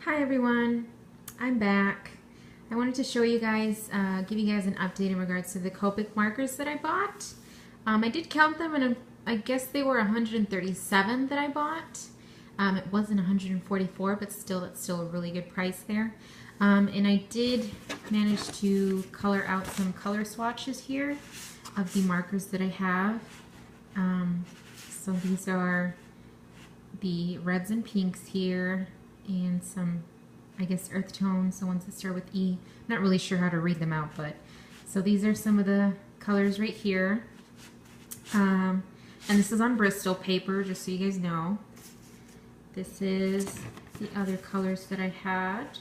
Hi everyone, I'm back. I wanted to show you guys, give you guys an update in regards to the Copic markers that I bought. I did count them and I guess they were 137 that I bought. It wasn't 144, but still, that's still a really good price there. And I did manage to color out some color swatches here of the markers that I have. So these are the reds and pinks here, and some, I guess, earth tones, the ones that start with E. I'm not really sure how to read them out, but so these are some of the colors right here. And this is on Bristol paper, just so you guys know. This is the other colors that I had.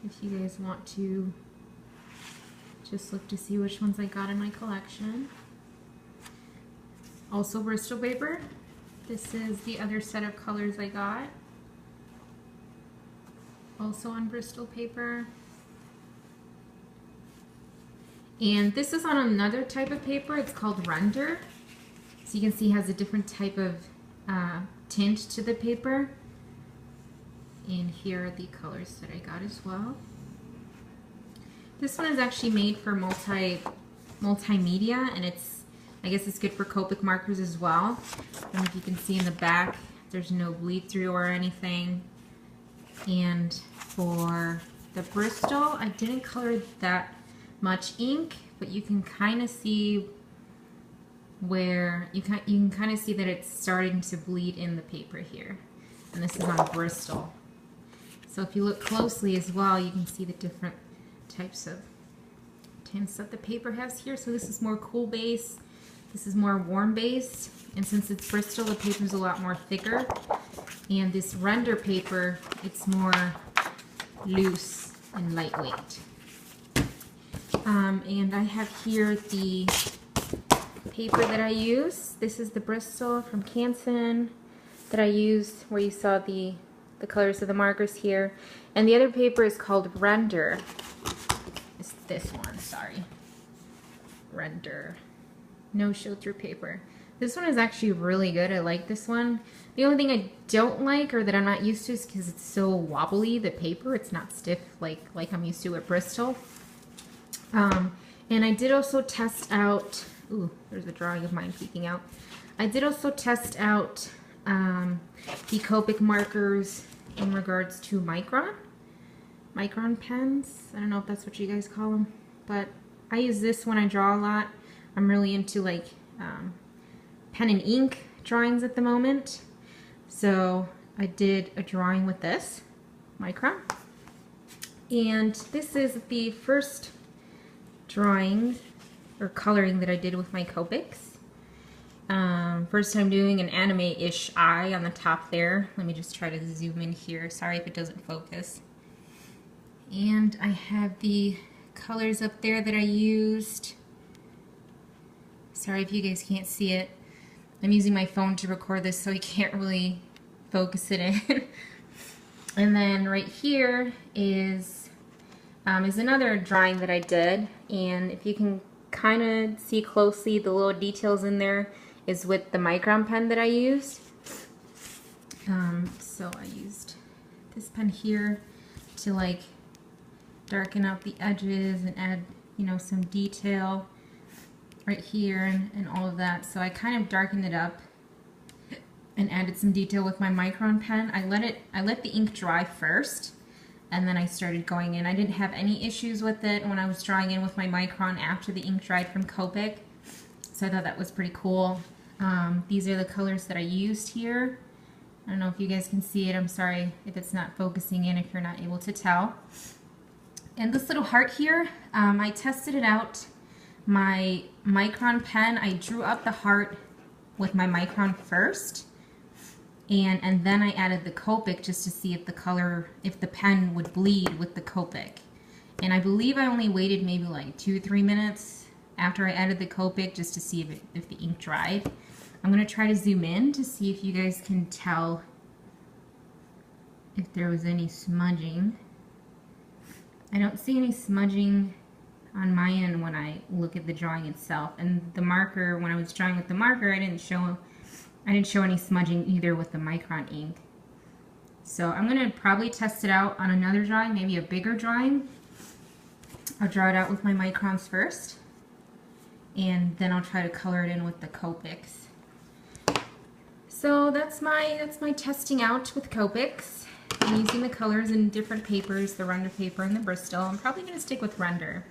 If you guys want to just look to see which ones I got in my collection. Also Bristol paper. This is the other set of colors I got. Also on Bristol paper. And this is on another type of paper. It's called Render. So you can see it has a different type of tint to the paper. And here are the colors that I got as well. This one is actually made for multimedia, and I guess it's good for Copic markers as well. And if you can see in the back, there's no bleed through or anything. And for the Bristol, I didn't color that much ink, but you can kind of see where you can kind of see that it's starting to bleed in the paper here. And this is on Bristol. So if you look closely as well, you can see the different types of tints that the paper has here. So this is more cool base. This is more warm base. And since it's Bristol, the paper is a lot more thicker. And this Render paper, it's more loose and lightweight. And I have here the paper that I use. This is the Bristol from Canson that I used, where you saw the colors of the markers here. And the other paper is called Render. It's this one, sorry. Render. No show through paper. This one is actually really good. I like this one. The only thing I don't like, or that I'm not used to, is because it's so wobbly, the paper. It's not stiff like I'm used to at Bristol. And I did also test out, ooh, there's a drawing of mine peeking out. I did also test out the Copic markers in regards to Micron pens. I don't know if that's what you guys call them, but I use this when I draw a lot. I'm really into like pen and ink drawings at the moment. So I did a drawing with this Micron, and this is the first drawing or coloring that I did with my Copics. First time doing an anime-ish eye on the top there. Let me just try to zoom in here. Sorry if it doesn't focus. And I have the colors up there that I used. Sorry if you guys can't see it. I'm using my phone to record this, so I can't really focus it in. And then right here is another drawing that I did, and if you can kind of see closely, the little details in there is with the Micron pen that I used. So I used this pen here to like darken out the edges and add, you know, some detail right here and all of that. So I kind of darkened it up and added some detail with my Micron pen. I let the ink dry first, and then I started going in. I didn't have any issues with it when I was drawing in with my Micron after the ink dried from Copic. So I thought that was pretty cool. These are the colors that I used here. I don't know if you guys can see it. I'm sorry if it's not focusing in, if you're not able to tell. And this little heart here, I tested it out. My Micron pen, I drew up the heart with my Micron first, and then I added the Copic just to see if the color, if the pen would bleed with the Copic. And I believe I only waited maybe like 2-3 minutes after I added the Copic just to see if the ink dried. I'm going to try to zoom in to see if you guys can tell if there was any smudging. I don't see any smudging on my end when I look at the drawing itself. And the marker, when I was drawing with the marker, I didn't show any smudging either with the Micron ink. So I'm going to probably test it out on another drawing, maybe a bigger drawing. I'll draw it out with my Microns first, and then I'll try to color it in with the Copics. So that's my testing out with Copics. I'm using the colors in different papers, the render paper and the Bristol. I'm probably going to stick with render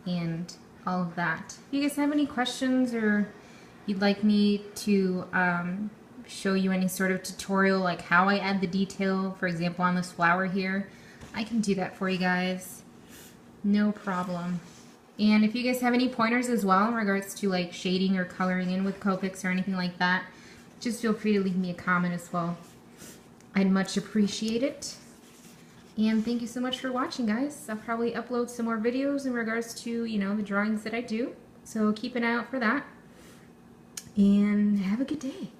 and all of that. If you guys have any questions or you'd like me to show you any sort of tutorial, like how I add the detail, for example on this flower here, I can do that for you guys. No problem. And if you guys have any pointers as well in regards to like shading or coloring in with Copics or anything like that, just feel free to leave me a comment as well. I'd much appreciate it. And thank you so much for watching, guys. I'll probably upload some more videos in regards to, you know, the drawings that I do. So keep an eye out for that. And have a good day.